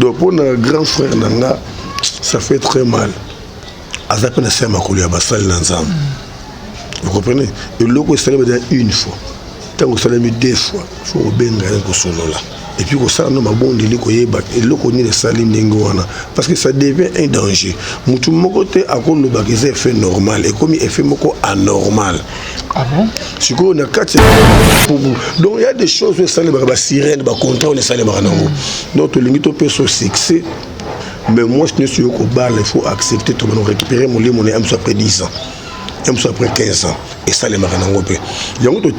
Donc pour un grand frère nanga, ça fait très mal. Azapena sema kulia basal nanzam. Vous comprenez? Et l'autre c'est une fois. Tant que ça l'a mis 2 fois, faut benga ko solo là. Et puis ça no mabondi liko yeba et l'autre ni le salim ndengwana parce que ça devient un danger. Mutu moko te akolo bakeze effet normal et comme effet moko anormal. Ah bon? Si on a 4 donc il y a des choses où ça les ba sirène ba contrat on ça les ba nango. Donc le ngito peut son succès. Mais moi je ne suis au bal, il faut accepter tout le récupérer mon lit mon après 10 ans. Après 15 ans, et ça les maranangopé. Il y a un autre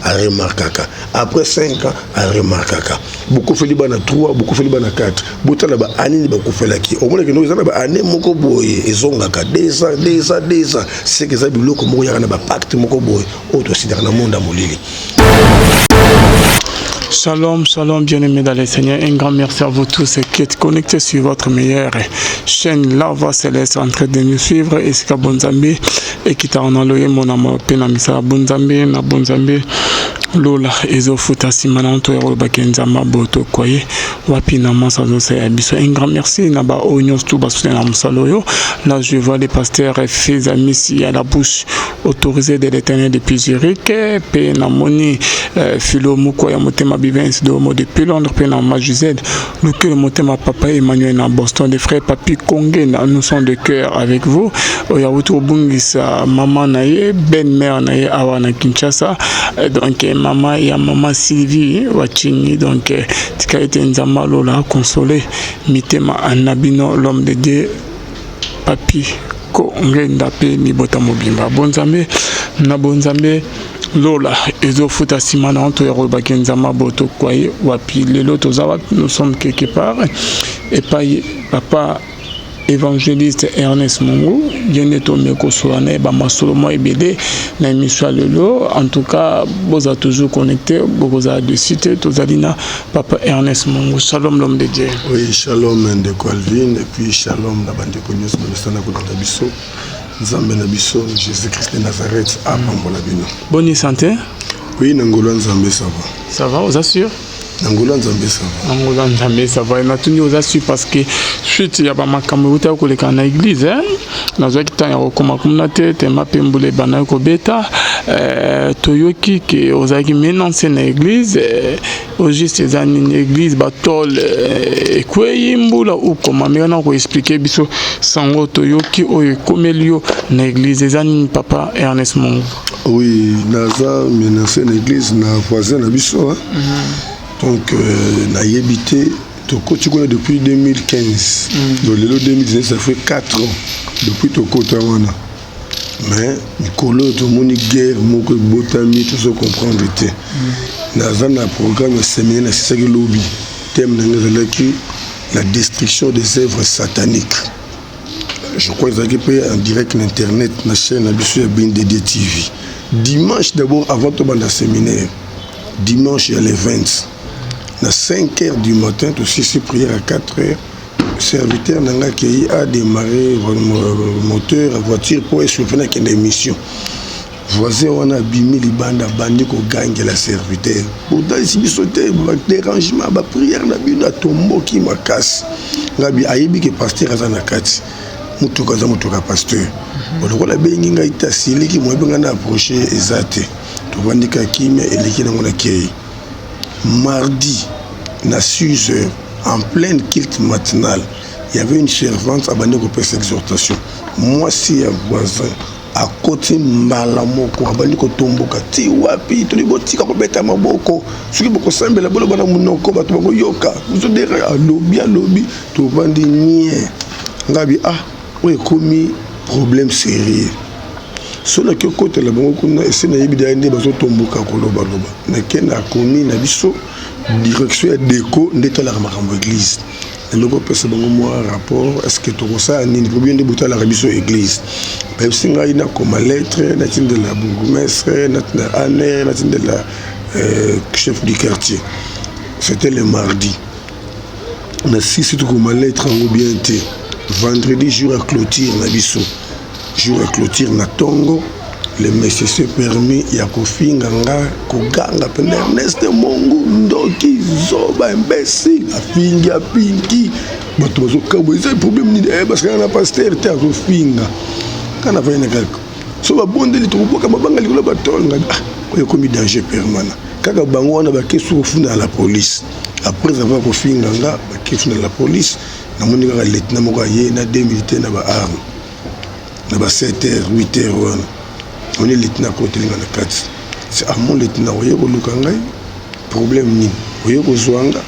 à remarquer. Après 5 ans, à remarquer. Beaucoup fait les bana 3, beaucoup fait les bana 4. Beaucoup là-bas, année, beaucoup fait la qui. Au moins que nous avons année, moko boy, et zonga, 2 ans. C'est que ça, il y a comme il y a un pacte, moko boy, autre aussi dans le monde à Molili. Shalom, shalom, bien-aimés dans le Seigneur. Un grand merci à vous tous qui êtes connectés sur votre meilleure chaîne La Voix Céleste en train de nous suivre. Et c'est Bonzambi et qui t'a envoyé mon amour Penamisa Bonzambi, na Bonzambi. Lola ezo futa simana to yoro bakenza maboto koye wapi na masazo se abiso un grand merci na ba onyos tout basuna na musaloyo. Là je vois les pasteurs et fils amis ici à la bouche autorisée de l'Éternel depuis Zurich pe na moni philo muko ya motema bivens do mo depuis Londres pe na Majuzed le cœur motema papa Emmanuel na Boston des frères papi Kongé nous sommes de cœur avec vous oya wuto bungisa maman naye ben mère naye awana Kinshasa donc maman et maman Sylvie Wachini donc tikaite nzamba lola consolé mitema anabino l'homme de Dieu papi ko ngenda pe ni bota mobimba bonzambe na bonzambe lola ezo futa simana onto ya robaki nzamba boto kwaye wapi lelo tozawa nous sommes quelque part et pas papa évangéliste Ernest Mungu Yeneto Meko Soane Bama Solomon Ebede na émission lelo en tout cas vous êtes toujours connecté vous êtes de cité tozalina papa Ernest Mungu shalom l'homme de Dieu. Oui shalom de Calvin et puis shalom la bande connus bonne ko na biso nzambe na biso Jésus-Christ de Nazareth a pambola bino. Bonne santé? Oui nangolo nzambe ça va. Ça va vous assure? Nangola nzambe ça va. Nangola nzambe ça va. Na tuni aux assure parce que suite ya ba makambo uta ko leka na église na zo kitanya ko koma kumnate te mapembule bana ko beta toyoki ke ozaki menanse na église au juste za ni église batol ekweyi mbula ukoma mena ko expliquer biso sango toyoki oyo komelio na église za ni papa Ernest Mungu. Oui, naza menanse na église na voisin na biso. Donc, na yébité, Toko, tu connais depuis 2015. Donc, le 2019, ça fait 4 ans depuis Toko Tawana. Mais, Nicolo, tout le monde est guerre, Moko, Botami, tout ça comprendre. Dans un programme séminaire, c'est ça que lobby. Thème la destruction des œuvres sataniques. Je crois que vous en direct sur Internet, la chaîne Abissou BNDD TV. Dimanche, d'abord, avant de le séminaire, dimanche, il y a les 20. À 5 h du matin, aussi c'est prière à 4 h. Le serviteur a démarré le moteur, la voiture pour souffrir une émission. Voisin, on a bimé les bandes à bandi qu'on gagne la serviteur. Pour dans les sauter, dérangement, la prière, la bine à tombeau qui m'a casse. La bine a ébi que pasteur à Zanakati. Moutoka Zamoutoka pasteur. On a bien a été assis, qui m'a bien approché exact. Tout le monde qui m'a élevé dans mon accueil. Mardi, à 6 h, en pleine culte matinale, il y avait une servante à Bandeko pour cette exhortation. Moi, si un voisin, à côté Malamoko, à Bandeko Tomboka, Tiwapi, tout le monde qui a bêta Maboko, ce qui est simple, la bonne monoko, Batogo Yoka, vous êtes derrière, à lobby, tout le monde dit, Ngabi, ah, oui, commis problème sérieux. So na côté la bango kuna ese na yebi d'aller bazo tomboka koloba loba na ken a commis na biso direction déco ndeta la makambo église na loko pesa bango moi rapport est-ce que to ça ni pour bien débuter la biso église ba singa ina comme lettre na tin de la bourgmestre na aner na tin de la chef du quartier. C'était le mardi na si c'est comme lettre en bien té vendredi jour à clôture na biso jour à clôture na Tongo, le monsieur se permis ya kofinga nga koganga pene Ernest Mongu ndoki zoba imbécile afingi apingi bato bazokambo eza problème nini parce que na pasteur te azofinga kana vaina quelque so babondeli tokoboka mabanga likolo batolo nga oyo komi danger permanent kaka bango wana bakesu kofunda la police après avoir kofinga nga bakefunda la police namoni kaka lieutenant moko aye na 2 militaires na ba arme na ba 7h 8h wana on est lieutenant côté nga na kati c'est à mon lieutenant oyo koluka ngai problème nini oyo kozwanga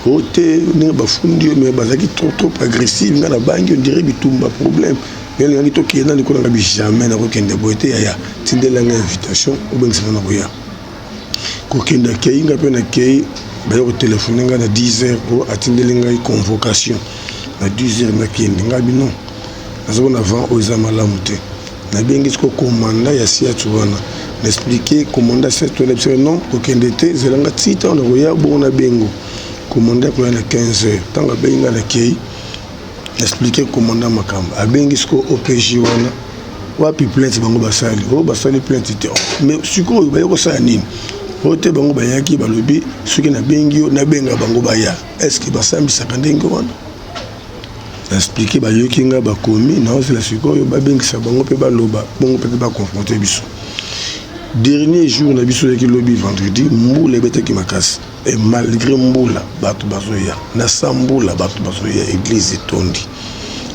ote ne bafundi mais bazaki trop agressif nga na bangi on dirait bitumba problème mais ngi to ki na likolo nga bi jamais na ko kende boete ya tindela nga invitation ou ben c'est na koya ko kende kei nga pe na kei ba yo téléphoner nga na 10h pour atindela nga convocation na 10h na kende nga bi non azona avant aux amalamuté na bengi ko commanda ya siatu wana n'expliquer commanda cette élection non ko kende te zelanga tita on koya bon na bengo commanda ko na 15h tanga benga na kei expliquer commandant makamba abengi ko OPJ wana wapi plainte bango basali basali plainte te mais siko ba yoko sa nini ote bango bayaki balobi soki na bengi yo na benga bango baya est-ce que basambi sakandengo wana expliquer ba yoki nga ba komi na ose la siko yo ba bengi sa bango pe ba loba bango pe ba confronter biso dernier jour na biso yaki lobi vendredi mbula betaki makasi et malgré mbula bato bazoya na sambula bato bazoya église tondi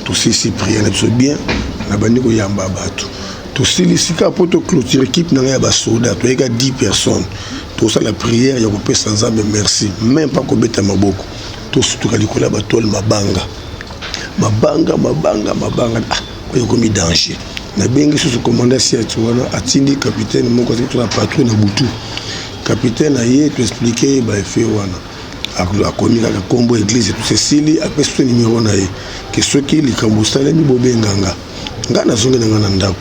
tout ceci prier na biso bien na bandi ko yamba bato tout ceci sika poto clôture équipe na ya ba soda to eka 10 personnes tout ça la prière ya ko pesa nzambe merci même pas ko beta maboko tout surtout kalikola batol mabanga oyo komi danger na bengi sous commandant siatu wana atindi capitaine moko azaki na patrouille na butu capitaine aye tu expliquer ba fait wana akomi kaka kombo église tout ceci après ce numéro na ye que ce qui likambo salemi bobenganga nga na zonga nga na ndako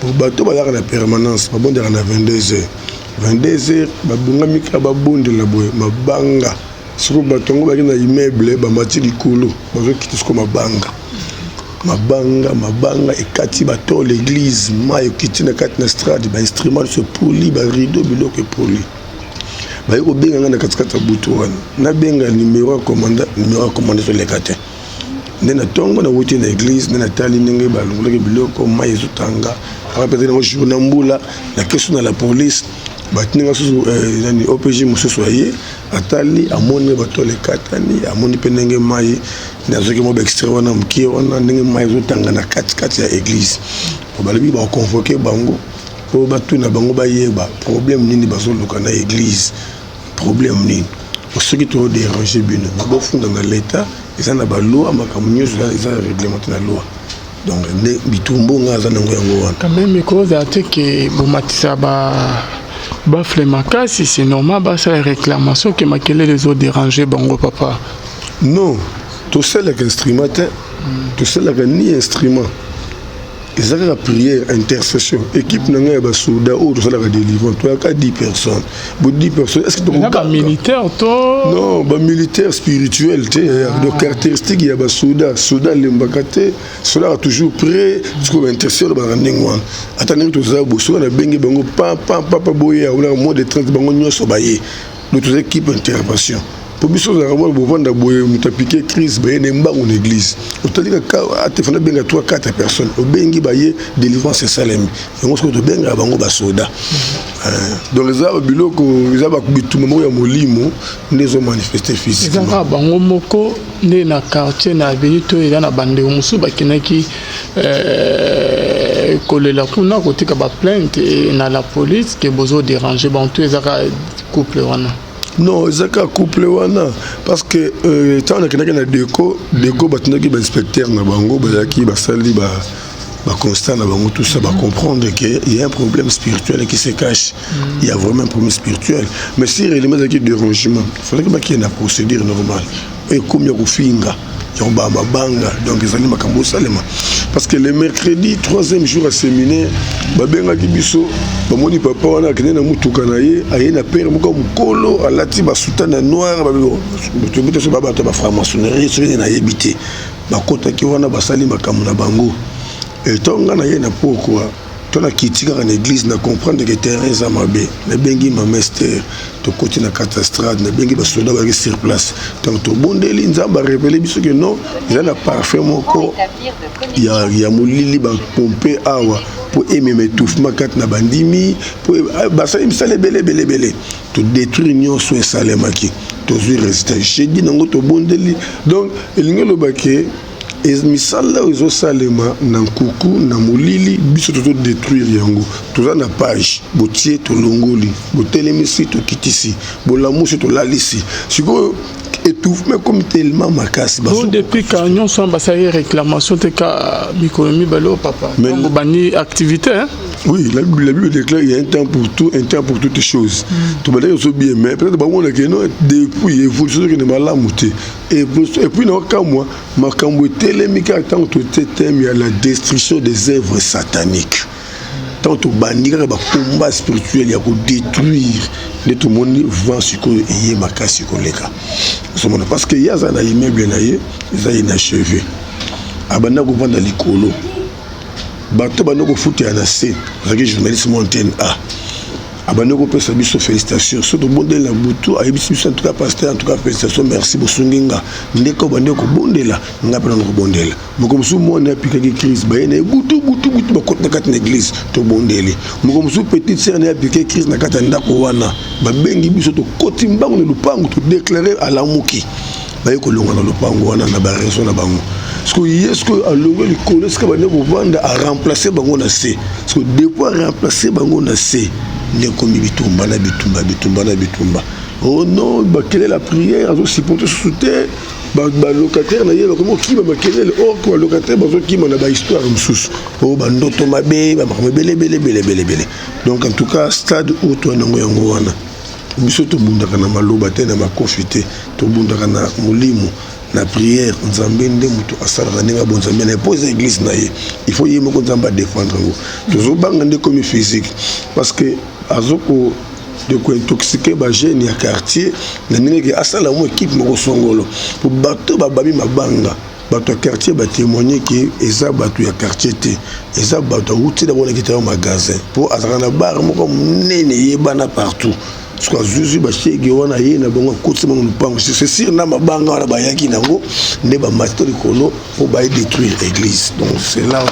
pour bato balaka na permanence babondela na 22h babunga mika babondela boye mabanga siko batongo baki na immeuble bamati likolo bazokiti siko mabanga ekati bato l'église mayo kiti na kati na strade ba instrument se poli ba rideau biloko poli ba yoko benga nga na katikata butu wana na benga numéro commandant sur les quatre nena tongo na wuti na église nena tali ndenge ba longolaki biloko mayo zotanga après na journée mbula la question na la police batinga susu nani OPJ mususu aye atali amoni batole katani amoni penenge mai nazoki mo extrait wana mkie wana ndenge mai zotanga na kati ya église balobi ba convoquer bango po batu na bango bayeba problème nini bazoluka na église problème nini osoki to déranger bino bofunda na l'état eza na ba loi makambo nyonso eza réglementé na loi donc ne bitumbo ngaza nango yango wana quand même cause ateke bomatisa ba flemakasi c'est normal ba ça réclamation que makele les autres déranger bango papa non tout seul avec instrument tout seul avec ni instrument ils ont la prière intercession équipe nanga ya basoda ou tout ça la délivrance toi ka 10 personnes pour 10 personnes est-ce que tu pas militaire toi non ba militaire spirituel tu de caractéristique ya basoda soda lembakate cela toujours prêt jusqu'au intercession ba ndingwan attendre tout ça bosso na bengi bango papa boya ou na mode de 30 bango nyoso baye notre équipe intervention pour biso za ramon bovanda boye mutapiquer crise baye nemba en église otalika ka atefana benga 3-4 personnes obengi baye délivrance salem ngo ko to benga bango basoda donc les arbres biloko ils aba kubituma mo ya molimo ndezo manifester physiquement za bango moko ne na quartier na villito eza na bande musu bakinaki kolela kuna kotika ba plainte na la police que bozo déranger bon tout ezaka couple wana non ezaka couple wana parce que tant que na déco batinaki ba inspecteur na bango bazaki basali ba constat na bango tout ça va comprendre qu'il y a un problème spirituel qui se cache il y a vraiment un problème spirituel mais si réellement il y a des dérangements il faudrait qu'il y ait une procédure normale et comme il y a kufinga banga donc ils allaient makambo salema parce que le mercredi 3e jour à séminaire babenga kibiso bamoni papa wana akene mutuka na ye aye na père moko mukolo alati basutana noir babelo to so baba to ba franc-maçonnerie so na yebité bakota ki wana basali makambo na bango et tonga na ye na pourquoi Toi, la critique en église, na comprendre que terrain est mabé. Na bengi ma mester, to côté na catastrophe, na bengi ba soldat ba sur place. Donc to bondeli nzamba révéler biso que non, il a parfait mon corps. Il y a molili ba pomper awa pour aimer étouffement kat na bandimi pour ba ça il sale belé to détruire union so salemaki. To zu résister. J'ai dit nango to bondeli. Donc il ngelo baké et misala ozo salema na nkuku na molili biso to détruire yango toza na page botie to longoli botelemisi to kitisi bolamusi to lalisi siko étouffement comme tellement makasi baso depuis quand nous sommes basé réclamation te ka mikonomi balo papa donc bani activité hein. Oui, la Bible déclare qu'il y a un temps pour tout, un temps pour toutes choses. Tu vas dire que c'est bien, mais peut-être que non, depuis l'évolution de la mouté. Et puis, non, quand moi, ma camboté, les mica, tant que tu t'aimes, il y a la destruction des œuvres sataniques. Tant que tu bannis, il y a un combat spirituel, il y a pour détruire. Tout le monde vend ce qu'il y a, ma casse, parce qu'il y a un immeuble, il y a inachevé. Abana ko vanda likolo. Bato banoko futi anase, parce que journaliste montagne A. Abanoko pesa biso félicitations. Surtout bonde la butu, ayebisi biso en tout cas pasteur, en tout cas félicitations, merci bosunginga. Ndeko bandeko bondela, ngapela no bondela. Moko musu mona apikaki crise ba ene butu ba kota kat na église to bondeli. Moko musu petite sœur na apikaki crise na kata ndako wana. Ba bengi biso to koti mbango na lupango to déclarer à la muki. Ba yeko longa na lupango wana na ba raison na bango. Parce que est-ce que à longueur du collège que bango vendre à remplacer bango na C. Parce que depuis remplacer bango na C, ne comme bitumba na bitumba. Oh non, bah quelle est la prière, alors si pour te soutenir, bah locataire na yelo comment qui va quelle est or quoi locataire bah qui m'a ba histoire msous. Oh bah ndoto mabe, bah belé. Donc en tout cas stade où toi nango yango wana. Biso to bundaka na maloba te na makofite, to bundaka na molimo. La prière, Nzambe nde mutu asala ndenga bon Nzambe na pose église na ye. Il faut yemo ko Nzamba défendre ngo. Toujours banga nde comme physique parce que azoko de ko intoxiquer ba jeune ya quartier na ndenge asala mo équipe moko songolo pour bato babami mabanga. Bato quartier ba témoigner que eza bato ya quartier te. Eza bato outi da bona kitao magasin pour azana bar moko nene yebana partout. Parce que Zuzu Bachege wana ye na bango kotse bango lupango c'est sûr na mabanga wana bayaki nango nde ba master likolo pour ba détruire l'église. Donc c'est là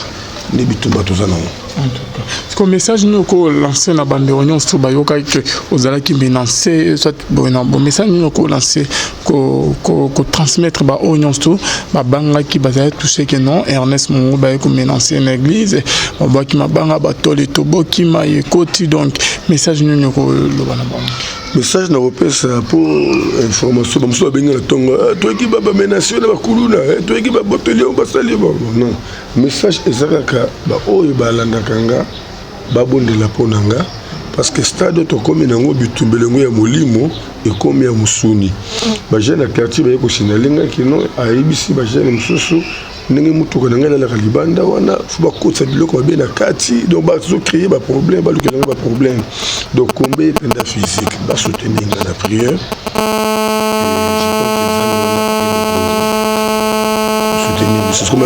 ne bitumba tozana. En tout cas, ce message nous ko lancer na bande réunion sur bayoka que ozala ki menacer soit bon message nous ko lancer ko transmettre ba réunion tout ba banga ki bazala toucher que non Ernest Mongo ba ko menacer l'église ba ki mabanga ba tole to bo ki ma yekoti donc message nous ko lo bana ba message na repesa pour information ba muso benga tonga to ki ba menacer na ba kuluna to ki ba boteli on ba sali non message ezaka ba oyo ba landa kanga babondela ponanga parce que stade to komi nango bitumbelengo ya molimo et komi ya musuni ba jeune na quartier ba yeko sinalenga kino ayibisi ba jeune mususu ndenge mutuka nanga la libanda wana fuba kotsa biloko ba na kati donc ba zo créer ba problème ba luka ba problème donc combien penda physique ba soutenir na prière c'est comme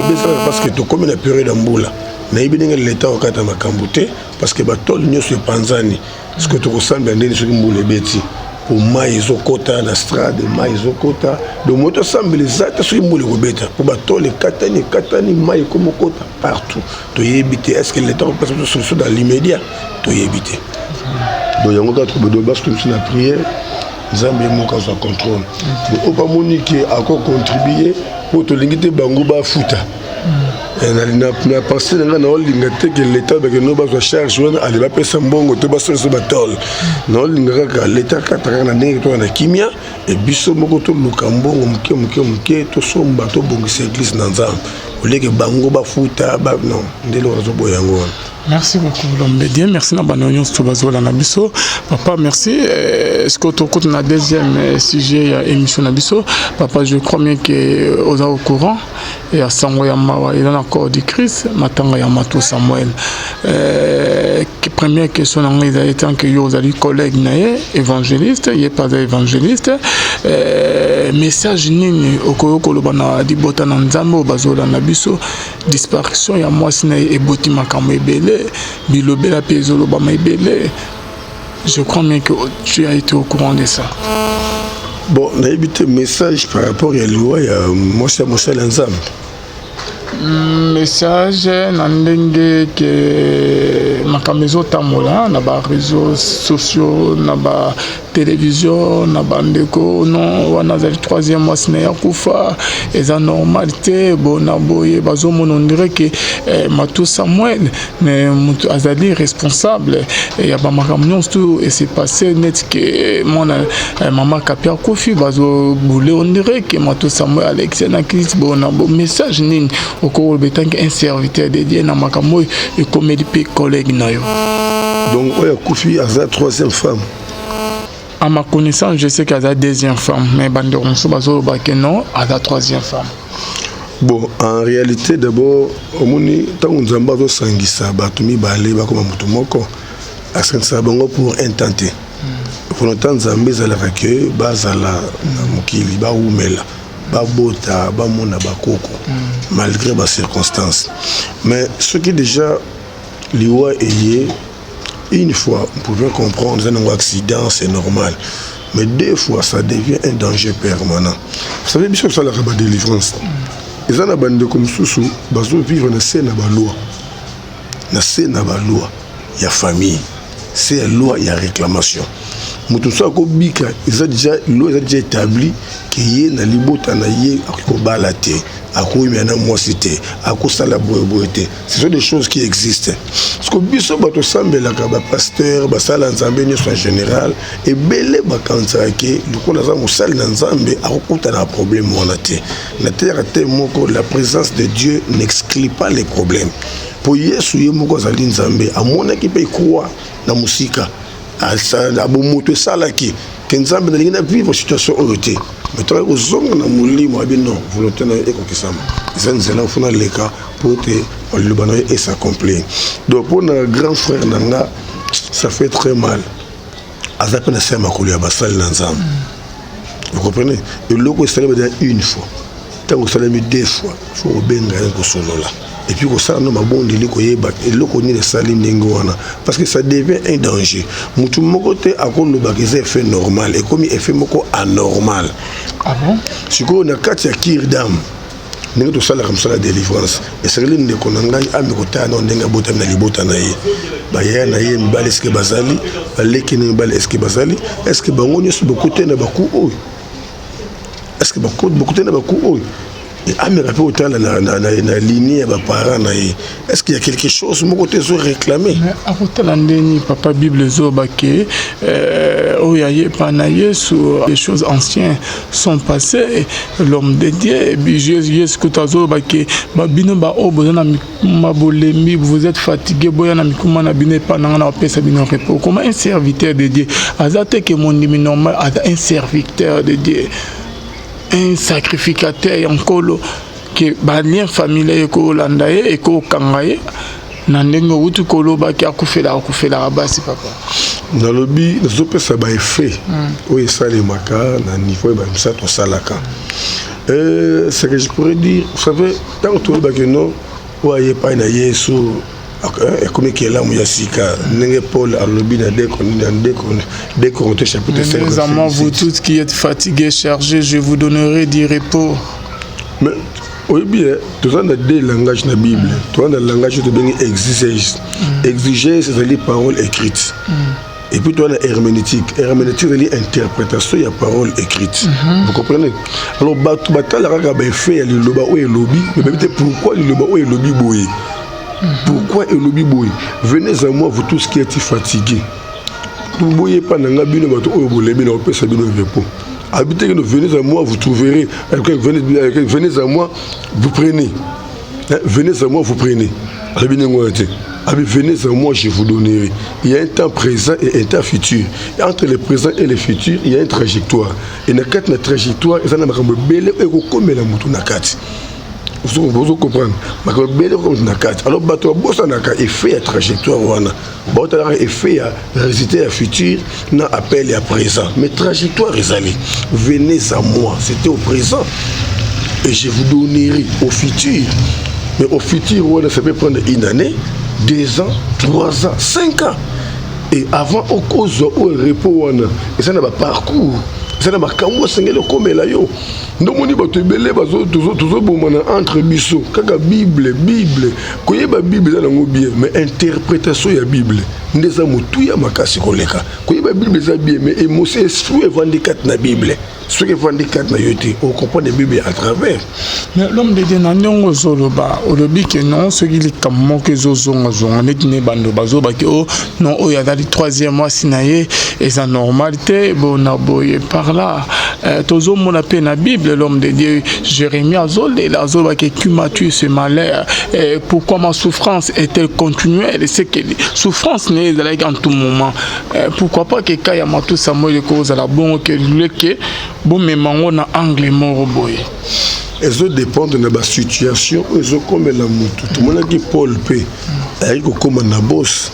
parce que to comme la période d'amboula na ibinga l'état okata makambuté parce que batol nyoso panzani ce que to ressemble ndeni soki mbule beti pour maizo kota na strade maizo kota de moto semble zata soki mbule kobeta pour batol katani mai comme kota partout to yebité est-ce que l'état passe solution dans l'immédiat to yebité donc yango ka trouver de base comme la prière Nzambe moka sa contrôle pour pas moniquer à quoi contribuer pour te limiter bango ba futa na pensé na olinga te que l'état ba que no ba charge wana ali ba pesa mbongo to ba so batol na olinga ka l'état kataka na ndenge to na kimia et biso moko to lukambongo mke to somba to bongisa église na Nzambe oleke bango ba futa ba non ndelo razo boyango. Merci beaucoup l'homme Dieu, merci na banonion Stobazola na biso. Papa merci. Est-ce que tu écoutes na deuxième sujet ya émission na biso? Papa je crois bien que aux au courant et à sango ya mawa il a encore du Christ matanga ya Matou Samuel première question dans les étant que yo ali collègue naé évangéliste il est pas évangéliste message nini okoko lobana di botana nzambe bazola na biso disparition ya mwasi na eboti makambo ebele bilobela pezolo ba mebele. Je crois bien que tu as été au courant de ça. Bon, on a évité message par rapport à loi, moi c'est l'ensemble. Message nandenge que makamezo tamola na ba réseaux sociaux na ba télévision na bandeko non wana za troisième mois sina ya kufa eza normalité bona boye bazomono ndire que Matou Samuel mais mutu azali responsable et ya ba makamnyon tout et c'est passé net que mon maman kapia kufi bazo boule on dirait que Matou Samuel Alexis na Christ bona bo message nin au bétant un serviteur dédié na makambo et comédie pe collègue na yo. Donc oya kufi aza troisième femme. À ma connaissance, je sais qu'elle a deuxième femme, mais Banderon Sobazo que non, elle a troisième femme. Bon, en réalité, d'abord, au moni, tant qu'on zamba zo sangisa, batumi balé, ba comme mutumoko, asensa bango pour intenter. Pour longtemps, Zambé zala que bazala na mukili ba umela, ba bota, ba mona ba koko, malgré les circonstances. Mais ce qui déjà liwa ayé. Une fois, on pouvait comprendre un accident, c'est normal. Mais deux fois, ça devient un danger permanent. Vous savez, bien sûr, ça la rabat délivrance. Ils ont une bande comme Soussou, ils vivent dans la loi. Dans la loi, il y a famille. C'est la loi, il y a réclamation. Ils ont déjà établi qu'il y a une libota ce sont des choses qui existent. Parce que biso bato sambela ka ba pasteur ba sala nzambe ni en général et belé ba kanza ke lokola za musali na nzambe akuta na problème wana te. Na terre te moko la présence de Dieu n'exclut pas les problèmes. Pour Yesu ye moko zali nzambe amona ki pe croire na musika a bomoto sala ki que nzambe na linga vivre situation oyote. Mais toi aux hommes na molimo abi non volonté na ekokisama. Zenzela funa leka pour te le banoye et s'accomplir. Donc pour notre grand frère nanga ça fait très mal. Azapena sema kulia basal nanzam. Vous comprenez? Et loko célèbre une fois. Tant que célèbre deux fois, faut obenga ko solola. Et puis ça no mabondi liko yeba et loko ni le sali ndengwana parce que ça devient un danger. Mutu moko te akolo bakeze effet normal et comme effet moko anormal. Ah bon? Siko na kati ya kirdam. N'est-ce pas ça comme ça la délivrance et c'est l'une des konangai amikota non ndenga bota na libota na ye ba ya na ye mbale eske bazali baleki ne mbale eske bazali est-ce que bango nyoso bokote na baku oyo est-ce que bokote na baku oyo et amira pe otala na ligne ba parents na ye est-ce qu'il y a quelque chose mon côté zo réclamer mais à otala ndeni papa bible zo baké oyaye panaye sur les choses anciennes sont passées l'homme de Dieu et Jésus que tazo baké babino ba obozana mabolembi vous êtes fatigué boyana mikuma na bine pananga na pesa bino repos comme un serviteur de Dieu azate que mon dimi normal un serviteur de Dieu un sacrificateur encore que balien familier ko landaye et ko kangaye nandengo wutu koloba ki akufela basi papa dans le bi zope ça ba effet oui ça les maka na niveau ba ça to salaka ce que je pourrais dire vous savez tant que ba que non voyez pas na Yesu comme qui est là Mouyasika Nenge Paul à lobby na décompté chapitre 5. Mes amants, vous tous qui êtes fatigués, chargés, je vous donnerai du repos. Mais oui bien, tu as deux langages dans la Bible. Tu as le langage de bien exigence. Exigence c'est les paroles écrites. Et puis tu as la herméneutique. Herméneutique c'est l'interprétation de la parole écrite. Vous comprenez? Alors batal raga ba fait le loba ou le lobby, mais pourquoi le loba ou le lobby boy? Pourquoi le lobby boy? Venez à moi vous tous qui êtes fatigués. Vous ne voyez pas dans la Bible habitez que venez à moi vous trouverez. Venez à moi vous prenez. Venez à moi vous prenez. Venez à moi je vous donnerai. Il y a un temps présent et un temps futur. Et entre le présent et le futur il y a une trajectoire. Et dans cette trajectoire il y a une trajectoire. Vous comprenez? Alors, il fait la trajectoire. Il fait résister à futur, n'a appel à présent. Mais trajectoire, venez à moi. C'était au présent. Et je vous donnerai au futur. Mais au futur, ça peut prendre une année, 2 ans, 3 ans, 5 ans. Et avant, au cause au repos, et ça n'a pas parcours. Ça n'a pas comme là. Donc on dit que tu entre biso, kaka Bible, koye ba Bible za nango bien, mais interprétation ya Bible. Ndeza mutu ya makasi koleka. Koye ba Bible za bien, mais émotion esprit vendicat na Bible. Ce qui vendicat na yote, on comprend la Bible à travers. Mais l'homme de Denanyongo Zoloba, au lobby que non, ce qui est comme que Zozonga Zonga, n'est bando bazo, baki oh, non, oh, il y a dans le 3e mois sinaye, et sa normalité, bon, aboye par là. Tozo mon appel na Bible, l'homme de Dieu, Jérémie Azol, et la Zoba qui m'as-tu ce malheur, pourquoi ma souffrance est-elle continuelle? C'est que souffrance n'est pas en tout moment. Pourquoi pas que Kaya Matou Samuel de cause à la bonne que bon, mais on a anglais mort boy. Elles dépendent de la situation, elles ont comme la moto. Tout le monde a dit Paul P. Il y a comme un boss.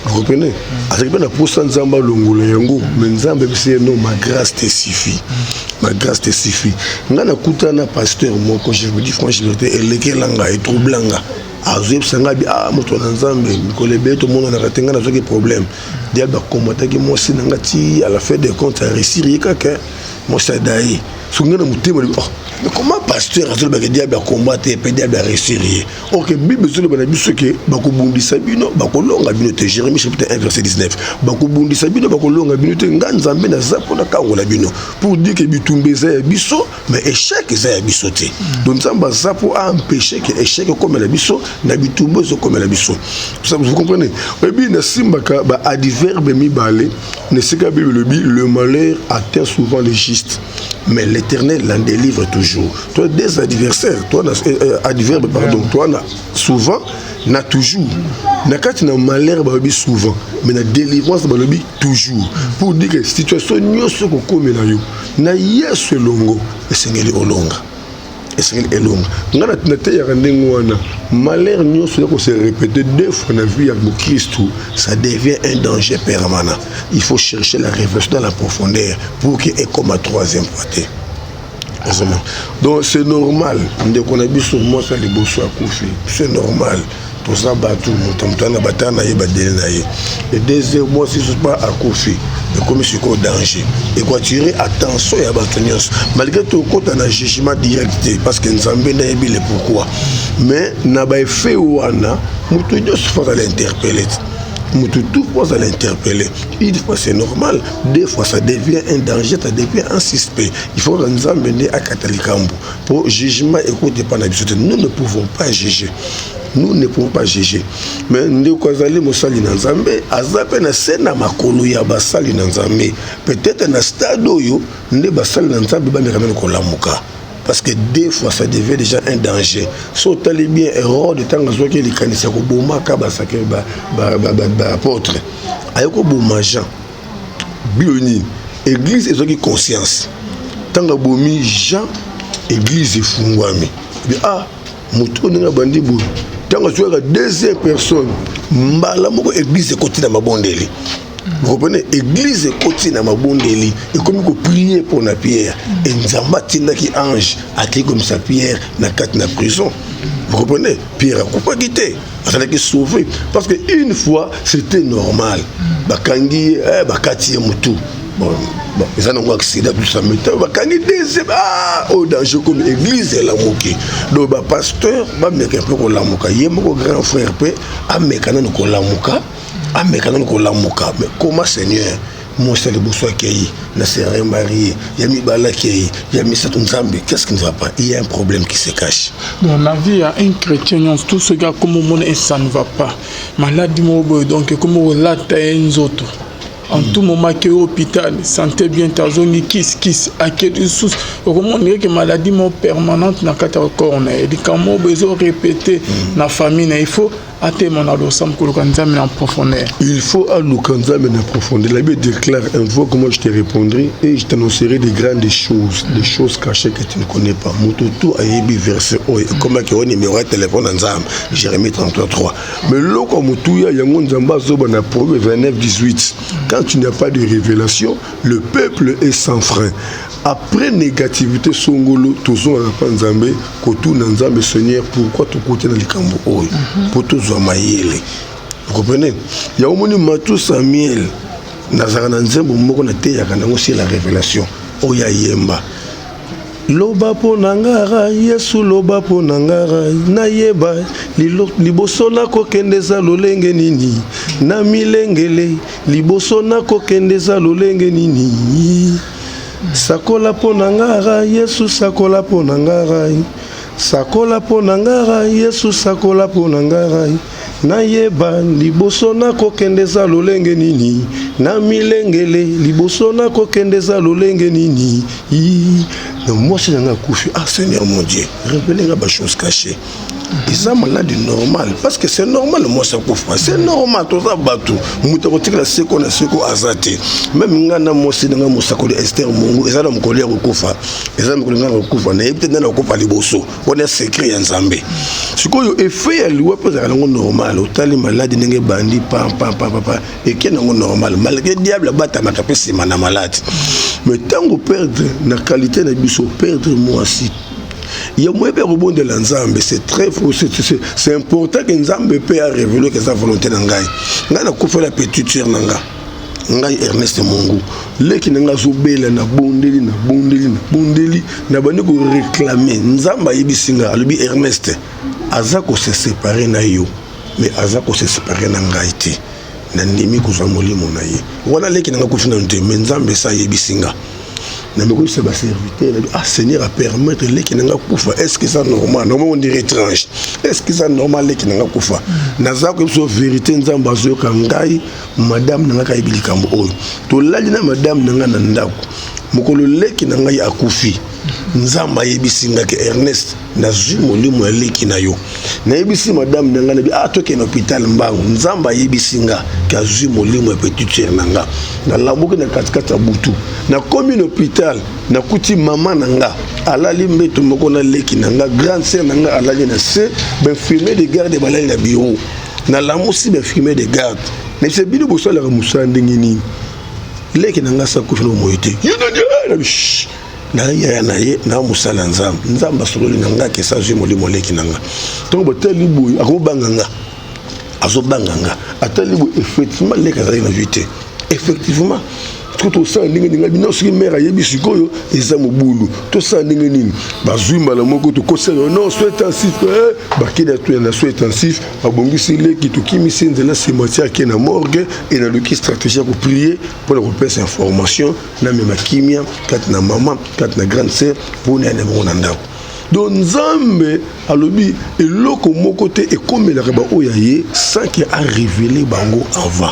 Vous comprenez? Avec la poste Nzamba Longolo Yango, mais Nzamba c'est non, ma grâce te suffit. Ma grâce te suffit. Ngana kutana pasteur moi quand je vous dis franchement elle est langa et troublanga. Azeb sanga bi moto na Nzambe mikolebe to mona na katenga na zoke problème. Dia ba komata ki moi si ngati à la fin des comptes à réussir kaka moi ça daï. Sungana mutema mais comment pasteur azol ba dia ba combattre pe dia ba réussir. OK Bible sur le banabiso ke ba ko bundisa bino ba ko longa bino te Jérémie chapitre 1 verset 19. Ba ko bundisa bino ba ko longa bino te nganzambe na zapo na kangola bino pour dire que bitumbe za biso mais échec za biso te. Donc ça ba zapo a empêché que échec comme la biso na bitumbe zo comme la biso. Vous comprenez? Et bien na simbaka ba adverbe mi balé ne sait que Bible le malheur atteint souvent les justes mais l'Éternel l'en délivre toujours. Toi des adversaires, toi adverbe pardon, toi souvent na toujours. Na quand na malheur ba souvent mais na délivrance ba toujours. Pour dire que situation nyoso ko comme na yo na yeso longo esengeli olonga. Esengeli elonga. Ngana tinate ya ndengo wana malheur nyoso ko se répéter 2 fois na vie avec Christ, ça devient un danger permanent. Il faut chercher la révélation dans la profondeur pour qu'il ait comme à 3e poité. Donc c'est normal. Dès qu'on a vu sur moi ça les bossos à coucher. C'est normal. Tout ça batou, mon na batana ye badele na ye. Et 2 mois si je pas à coucher. Mais comme c'est quoi danger. Et quoi tirer attention à batanios. Malgré tout compte on a jugement direct parce que Nzambe na yebi le pourquoi. Mais na ba fait wana mutu dos faut l'interpeller. Tout fois à l'interpeller. Une fois c'est normal, 2 fois ça devient un danger, ça devient un suspect. Il faut nous amener à Catalikambo. Pour jugement, écoutez pas, nous ne pouvons pas juger. Nous ne pouvons pas juger. Mais nous avons Mosali Nanzambe, Azape na sena makolo ya basali Nanzambe. Peut-être na stade où nous basali Nanzambe ba meramena kolamuka. Parce que 2 fois ça devient déjà un danger. Si tu as bien erreur de temps que les candidatures au Bouma Kabasake apôtre, avec au Bouma Jean, Bioni, Église et qui conscience. Tant que Bomi Jean, Église et Fungwami. Ah, Moutou n'a bandi bou. Tant que tu as 2e personne, Mbalamoko Église et côté dans ma bondeli. Vous comprenez? Église et côté dans ma bondeli. Et comme il prier pour la pierre. Et Nzamba tina qui ange a été comme sa pierre na 4 na prison. Vous comprenez? Pierre a coupé quitté. Il a été sauvé. Parce qu'une fois, c'était normal. Bakangi, bakati mutu. Bon, ils ont accident tout ça. Mais bakangi deuxième. Ah, au danger comme église et la moquée. Donc, le pasteur, bah, mais qu'un peu qu'on la moquée. Il y a mon grand frère, ah, mais quand on la moquée. Ah, mais quand on la moquée. Mais comment, Seigneur? Moi, c'est le boussoir qui est, c'est rien marié, il y a mis Bala qui est, il y a mis Satoun Zambi. Qu'est-ce qui ne va pas? Il y a un problème qui se cache. Dans la vie, il y a un chrétien, tout ce gars, comme on est, ça ne va pas. Maladie, donc, comme on l'a un autre. En tout moment, que l'hôpital, santé bien, ta zone, kiss, à quelle source. Comment on dirait que maladie permanente n'a qu'à corps. Et quand on a besoin de répéter, la famille, il faut ate mon adolescent koluka nzambe en profondeur. Il faut aluka nzambe en profondeur. La Bible déclare un fois que moi je te répondrai et je t'annoncerai des grandes choses, des choses cachées que tu ne connais pas. Mototo a yebi verset oyo comment que on numéro de téléphone nzambe Jérémie 33:3. Mais loko mutuya yango nzamba zoba na Proverbe 29:18. Quand tu n'as pas de révélation, le peuple est sans frein. Après négativité songolo tozo na nzambe kotu na nzambe Seigneur pourquoi tu côté dans likambo oyo pour tozo mayele. Vous comprenez? Il y a au moins Matou Samuel nazara na nzambe moko na te ya kana aussi la révélation oya yemba. Loba po nangara Yesu loba po nangara na yeba liboso na kokendeza lolenge nini na milengele liboso na kokendeza lolenge nini sakola po nangara Yesu sakola po nangara sakola po nangara Yesu sakola po nangara na yeba liboso na kokendeza lolenge nini na milengele liboso na kokendeza lolenge nini. Non, moi c'est un coup. Ah Seigneur mon Dieu, révélez-moi des choses cachées. Et ça maladie normale parce que c'est normal moi ça couvre. C'est normal tout ça bateau. Mutakoti la seko na seko azate. Même ngana moi c'est nga musakoli Esther Mungu et ça na mkolea kukufa. Et ça mkolea kukufa na yebite na kukufa liboso. On est secret ya Nzambe. Sikoyo effet ya liwa pesa na normal. Otali maladie nenge bandi pam et qui na normal. Malgré diable bata makapesi mana malade. Mais tant que perdre la qualité de biso perdre moi aussi. Il y a moins de rebond de l'ensemble, c'est très faux, c'est important que l'ensemble peut révéler que sa volonté n'angai. Nga na kofa la petite sœur nanga. Ngai Ernest Mungu. Leki nanga zobela na bondeli na bandi ko réclamer nzamba yibisinga alobi Ernest azako se séparer na yo mais azako se séparer na ngai te. Na ndimi ko zamoli monaye. Wana leki nanga kofina nte mais nzambe sa yibisinga. C'est ma serviteur. Ah Seigneur a permettre les qui n'ont pas. Est-ce que c'est normal? Normalement on dirait étrange. Est-ce que c'est normal les qui n'ont pas? Naza comme ça vérité nzamba zo kangai madame nanga kaibili kambo oyo. To lali na madame nanga na ndako. Mokolo le qui nanga akufi. Nzamba yebisinga ke Ernest nazwi molimo ya leki na yo. Na yebisi madame nanga na bi atoke na hôpital mbangu. Nzamba yebisinga ke azwi molimo ya petite sœur nanga. Na lamuke na katikata butu. Na komi na hôpital na kuti mama nanga alali mbeto moko na leki nanga grande sœur nanga alali na se ben filmer de garde balali na bureau. Na lamusi ben filmer de garde. Mais c'est bino boso la musa ndingini. Leki nanga sa ko fino moite. Na ya na ye na musala nzamba sololi nanga ke sa jemo molimo leki nanga donc boteli boy akobanganga azobanganga atali boy effectivement leka zali na vite effectivement tout ça ndenge ndinga bino soki mère yebi sikoyo eza mobulu to ça ndenge nini bazwimba la moko to kosela non soit intensif bakida to na soit intensif abongisi leki to kimisi nzela cimetière qui na morgue et na loki stratégie pour prier pour la repère information na même kimia kat na maman kat na grande sœur pour na na ndako donc Nzambe alobi eloko moko te ekomela ba oyaye sans qu'il a révélé bango avant.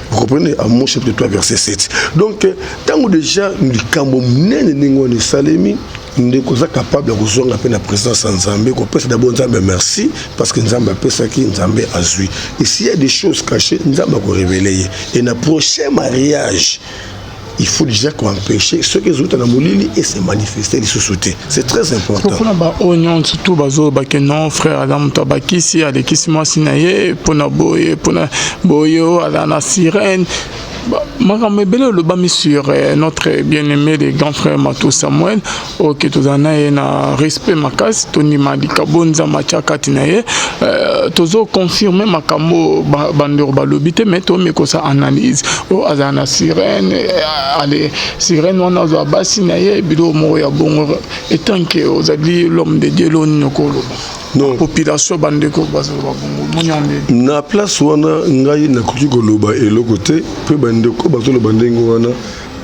Vous comprenez? Amos chapitre 3 verset 7. Donc tant déjà nous kambo nene ngone salemi ndeko za capable de zonga pe na présence en Nzambe ko pesa d'abord Nzambe merci parce que Nzambe pesa ki Nzambe azui. Et s'il y a des choses cachées Nzambe ko révéler et na prochain mariage il faut déjà qu'on empêche ceux qui sont dans molili et se manifester les sociétés. C'est très important. Pour ba onion surtout bazo ba que non frère Adam tabaki si a des kisima sinaye pour na boyo ala na sirène. Makamebele le bami sur notre bien-aimé des grands frères Matou Samuel ok tozana na respect makasi toni madika bonza machaka tinaye tozo confirmer makambo bandero balobite mais to meko sa analyse o azana sirène allez sirène wana zo basi naye bido mo ya bongo etant que ozali l'homme de Dieu l'onyokolo non population bandeko bazo bongo monyambe na place wana ngai na kuti koloba eloko te pe bandeko bazo lo bandengo wana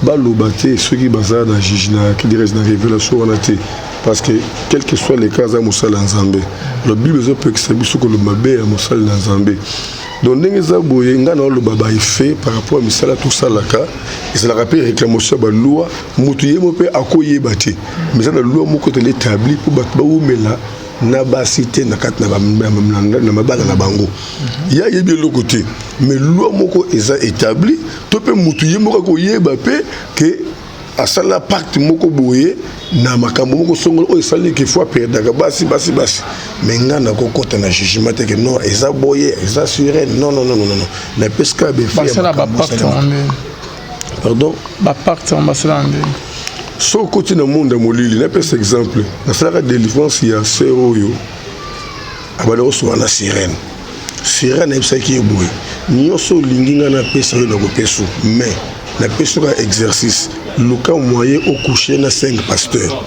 baloba te ceux qui bazar na jugena qui dirait na révélation wana te parce que quel que soit les cas za musala nzambe la bible zo peut que ça biso ko lo mabe ya musala nzambe donc ndenge za boye ngana lo baba fait par rapport à misala tout ça laka et ça la rappelle réclamation ba loi mutu yemo pe akoyeba te mais ça la loi moko te l'établi pour batba ou mela na basité na kat na mabala na bango ya yebi le côté mais loi moko eza établi to pe mutu ye moko ko yeba pe que asala pacte moko boye na makambo moko songolo o esali que fois perdaka basi mais ngana ko kota na jugement que non eza boye eza suré non na pesca be faire basala ba pacte pardon ba pacte basala so côté na monde molili na pesa exemple na sala délivrance ya seroyo abalo so na sirène ebisa ki boye nyoso linginga na pesa yo na ko peso mais na pesa ka exercice luka moyen au coucher na 5 pasteurs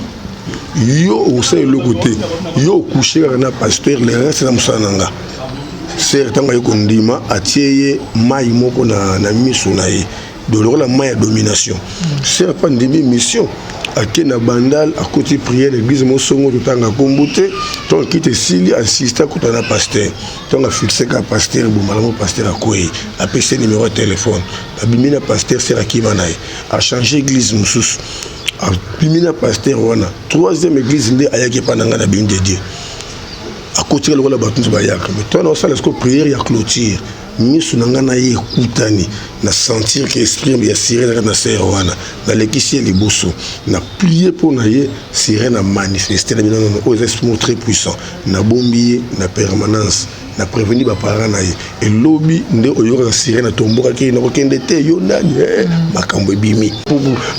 yo au sein le côté yo coucher na pasteur le reste na musananga certains ay kondima atieye mai moko na miso na ye de la mai domination c'est pas une mission à na bandal à côté prière l'église mo songo totanga kombote ton quitte sili assiste à côté na pasteur ton a fixé ka pasteur bo malamo pasteur akoyi a PC numéro de téléphone abimina pasteur c'est la kimanaï a changé église mususu a bimina pasteur wana troisième église ndé ayaki pananga na binde Dieu à côté le la batunzi bayaka mais toi on ça laisse prière ya clôture misu nanga na ye kutani na sentir que esprit ya sirène na serwana na lekisi liboso na prier pour na ye sirène a manifester na non aux esprits très puissants na bombier na permanence na prévenir ba parents na ye et lobby nde oyoka sirène tomboka ki na kokende te yo nani makambo bimi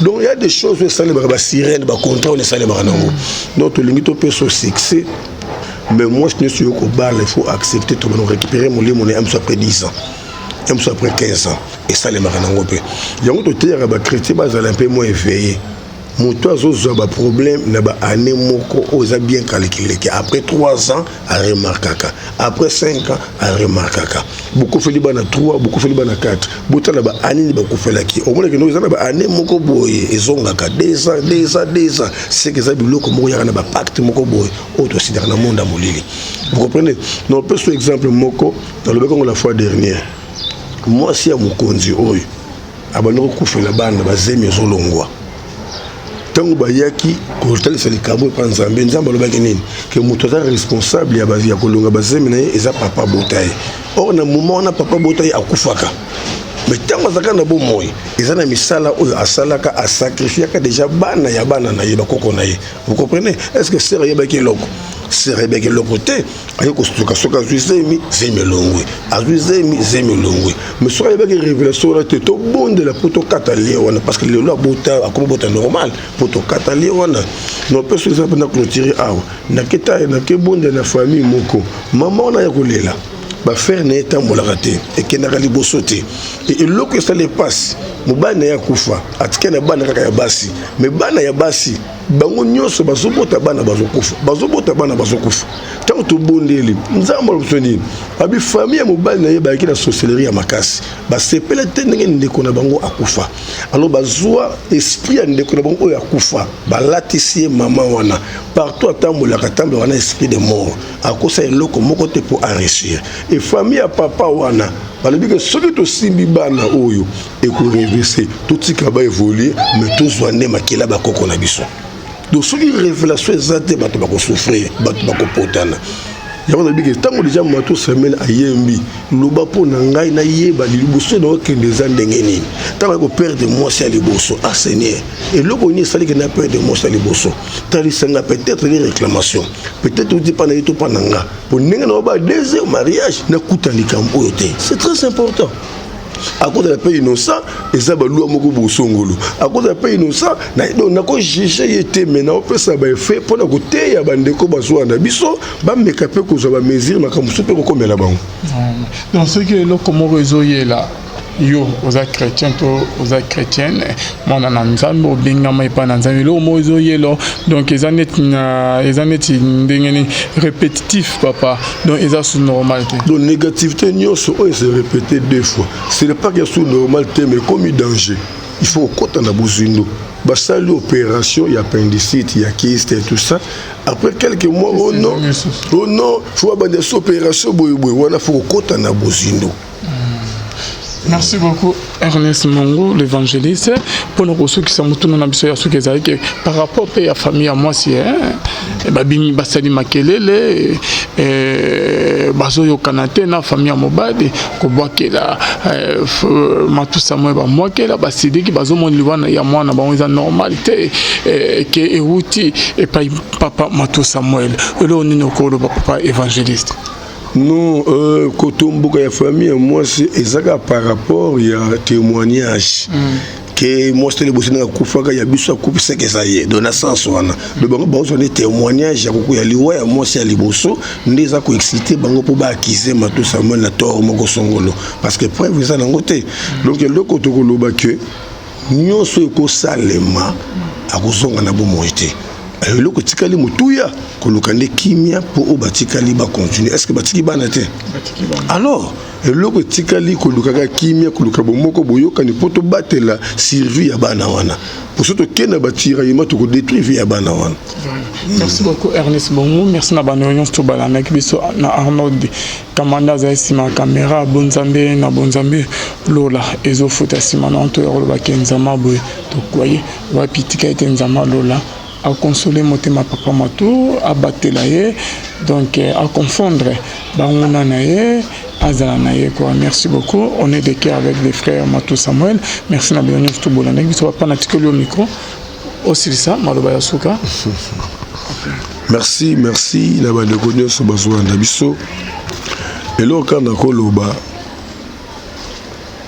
donc il y a des choses où ça les ba sirène ba contrat on ça les ba nango donc to lingi to peso succès. Mais moi, je ne suis pas au bar, il faut accepter de récupérer mon lit, mon après 10 ans, après 15 ans. Et ça, les marins n'ont pas. Il y a un chrétien, ils ont un peu moins éveillé. Mon toit, ils ont un problème, ils ont bien calculé. Après 3 ans, ils remarquent. Après 5 ans, ils remarquent. Beaucoup fait les bancs à 3, beaucoup fait les bancs à 4. Beaucoup fait les bancs à 4. Au moins, nous avons des années, ils ont 2 ans. C'est que ça veut dire qu'il y a un pacte, aussi dans le monde. Vous comprenez? Nous avons un exemple, dans le Bécon la fois dernière. Moi, si à mon conduit, je suis là bas tango bayaki ko talisa likabo pa nzambe nzambe lobaki nini que moto za responsable ya bazi ya kolonga bazemi na eza papa botaye or na moment na papa botaye akufaka mais tango zaka na bo moyi eza na misala oyo asalaka a sacrifier ka déjà bana ya bana na ye bakoko na ye vous comprenez est-ce que c'est yebaki loko serebeke lokote ayo ko soka zuizemi zemelongwe azuizemi zemelongwe mais soka yebaki révélation la te to bonde la poto katalie wana parce que le loi bota akomo bota normal poto katalie wana no peso za na clôturer awa na keta na ke bonde na famille moko maman na ya kolela ba faire na etambola raté et kenaka liboso te et loko ça les passe mobana ya kufa atike na bana kaka ya basi mais bana ya basi bango nyonso bazobota bana bazokufa tant to bondeli nzambo lobsoni abi famille mobali na ye ba kila sorcellerie ya makasi ba sepela te ndenge ndeko na bango akufa alors bazwa esprit ya ndeko na bango ya akufa ba latisie mama wana partout atambola katambola wana esprit de mort akosa eloko moko te pour enrichir et famille ya papa wana balobi que soki to simbi bana oyo et ko reverser tout tika ba évoluer mais tout soit ne makela ba koko na biso. Donc, ce qui révélation exacte, tu vas souffrir, tu vas potana. Il y a des gens qui déjà mato semaine à Yembi, loba po nangai na yeba liboso na okende zandengeni. Tant que perdre moi c'est liboso, ah Seigneur. Et le bonnier sali que na perdre moi c'est liboso. Tali sanga peut-être des réclamations. Peut-être on dit pas na yito pa nanga. Pour nenga na ba deuxième mariage na kuta likambo yote. C'est très important. À cause de la paix innocent, et ça va louer mon bosongolo. À cause de la paix innocent, on a quoi juger été maintenant on peut ça va faire pour nous côté ya bande ko bazo na biso ba me capé ko za ba mesure makamu super ko comme la bango. Donc ce que le comment réseau est là. Yo aux chrétiens to aux chrétiennes mon ananzambo binga mai pa nanzambo lo mozo yelo donc les années ndengeni répétitif papa donc ils sont normalité donc négativité nyonso o se répéter 2 fois ce n'est pas que sous normalité mais comme danger il faut kota na bozindo basali opération il y a appendicite il y a kyste et tout ça après quelques mois oh non faut abandonner cette opération boy wana faut kota na bozindo. Merci beaucoup Ernest Mongo, l'évangéliste. Pour nous ceux qui sont tous dans l'ambition par rapport à la famille à moi si babimi basali makelele bazo yo kanate na famille à Mobadi ko boakela matu Samuel ba moakela basidi ki bazo mon liwana ya mwana ba on normalité que euti et papa matu Samuel le on est ko le papa évangéliste. Non, quand on a une famille, moi, c'est exactement par rapport à témoignage. Que moi, c'est le boss de la coupe, il y a bis à coupe, c'est que ça y est, de naissance, le bango, on est témoignage, il y a lioué, moi, c'est les bossos, nous avons excité, bango, pour acquiser, ma tout ça, moi, la tort, mon gossongolo. Parce que, preuve, vous avez un côté. Donc, le côté que nous sommes salema, à cause de la bonne moitié. Le kotikali mutuya kolukande kimia pour obatikali ba continuer est-ce que batiki banate alors le kotikali kolukaka kimia koluka bomoko boyoka ni poto batela survie ya bana wana pour surtout kena batira yima to ko détruire ya bana wana. Merci beaucoup Ernest Bongo, merci na banyo to balana kibiso na Arnold Kamanda za sima caméra bonzambe na bonzambe lola ezo futa sima na to yolo bakenzama boy to koye wa pitika etenzama lola à consoler motema papa matou à battre la donc à confondre bangona naye azala naye quoi. Merci beaucoup, on est de cœur avec les frères Matou Samuel. Merci na bien tout bolana qui soit pas natikeli au micro aussi ça maloba ya suka. Merci na ba de connaître so bazwa na biso et là quand na koloba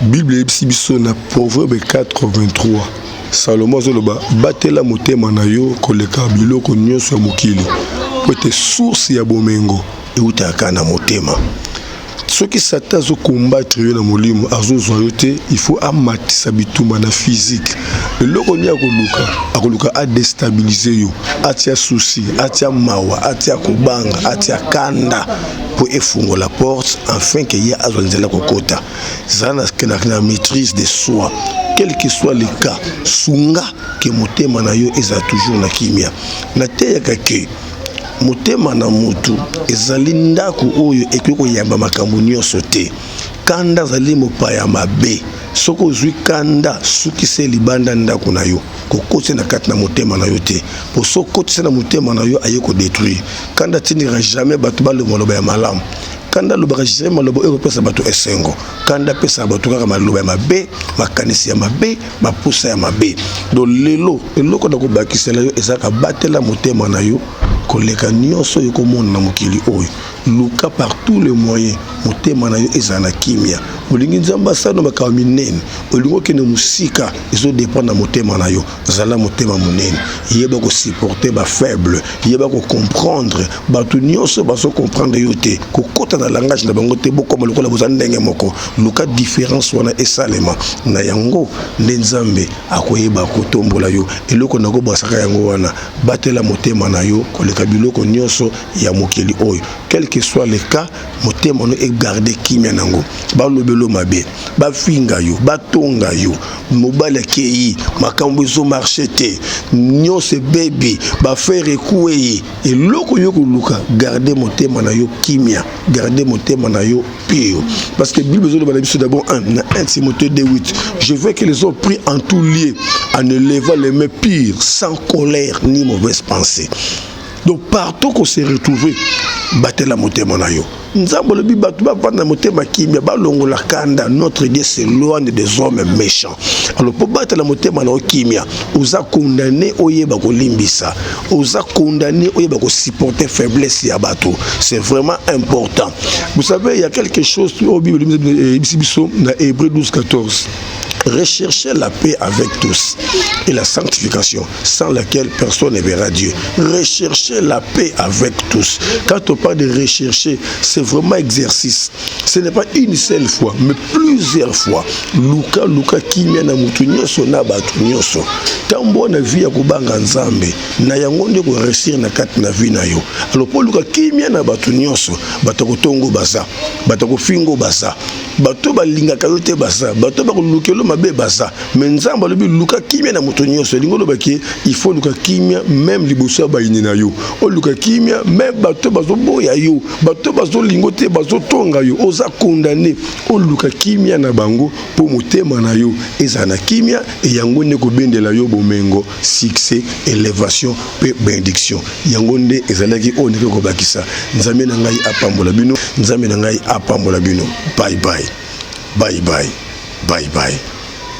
Bible biso na Proverbe 4:23 Salomon zoloba batela motema na yo koleka biloko nyonso ya mokili po ete source ya bomengo eutaka na motema. Soki Satan zo combattre yo na molimo azozwa yo te, il faut amatisa bitumba na physique. Eloko ni akoluka a déstabiliser yo, atia souci, atia mawa, atia kobanga, atia kanda pour efungo la porte afin que ya azonzela kokota. Zana na maîtrise de soi. Quel que soit le cas, sunga que motema na yo eza toujours na kimia. Na te ke motema na mutu ezali ndako oyo ekiko yamba makambo nyonso te. Kanda zali mopaya mabe. Soko zwi kanda suki se libanda ndako na yo. Kokoti na kati na motema na yo te. Po soko koti na motema na yo ayeko détruire. Kanda tinira jamais batu ba le moloba ya malamu. Kanda lobaka jamais maloba européen bato esengo. Kanda pesa bato kaka maloba ya mabe, makanisi ya mabe, mapusa ya mabe. Do lelo eloko na ko bakisela yo ezaka batela motema na yo koleka nyonso yo komona na mokili oyo. Luka par tous les moyens motema na yo ezana kimia. Olingi nzamba sano bakawa minene. Olingo kene musika ezo dépend na motema na yo. Zala motema munene. Yeba ko supporter ba faible, yeba ko comprendre, bato nyonso baso comprendre yo te. Ko kota na langage na bango te boko malokola bozana ndenge moko. Luka différence wana esalema na yango nzambe akoyeba ko tombola yo. Eloko nako basaka yango wana batela motema na yo koleka biloko nyonso ya mokili oyo. Quel que soit le cas, motema no e garder kimia nango. Ba lobelo mabe, ba finga yo, ba tonga yo, mobile kei, makambo zo marché te. Nyonse baby, ba faire ekoué et loko yo ko luka garder motema na yo kimia, garder motema na yo pur. Parce que Bible zo le d'abord 1 Timothée 2:8. Je veux que les hommes prient en tout lieu en élevant les mains pures, sans colère ni mauvaise pensée. Donc partout qu'on s'est retrouvé, batela motema na yo. Nzambo le bibatu ba vanda motema kimia ba longola kanda. Notre Dieu s'éloigne des hommes méchants. Alors pour battre la motema na kimia, oza condamné oyeba ko limbisa, oza condamné oyeba ko supporter faiblesse ya bato. C'est vraiment important. Vous savez, il y a quelque chose au Bible dans Hébreux 12:14. Recherchez la paix avec tous et la sanctification sans laquelle personne ne verra Dieu. Recherchez la paix avec tous. Quand on parle de rechercher, c'est vraiment exercice. Ce n'est pas une seule fois, mais plusieurs fois. Luka kimia na mutu nyonso na batu nyonso. Tambo na vie ya kubanga nzambe na yango nde ko réussir na kati na vie na yo. Alors pour luka kimia na batu nyonso, batako tongo baza, batako fingo baza. bato balingaka yo te basa bato bakolukelo mabe basa mais nzambe alobi luka kimia na moto nyonso elingi olobaki il faut luka kimia même liboso ya bayini na yo oluka kimia même bato bazoboya yo bato bazolingo te bazotonga yo oza condamné oluka kimia na bango po motema na yo eza na kimia e yango nde kobendela yo bomengo succès élévation pe bénédiction yango nde ezalaki oyo ndenge kobakisa nzambe na ngai apambola bino nzambe na ngai apambola bino bye bye bye bye bye bye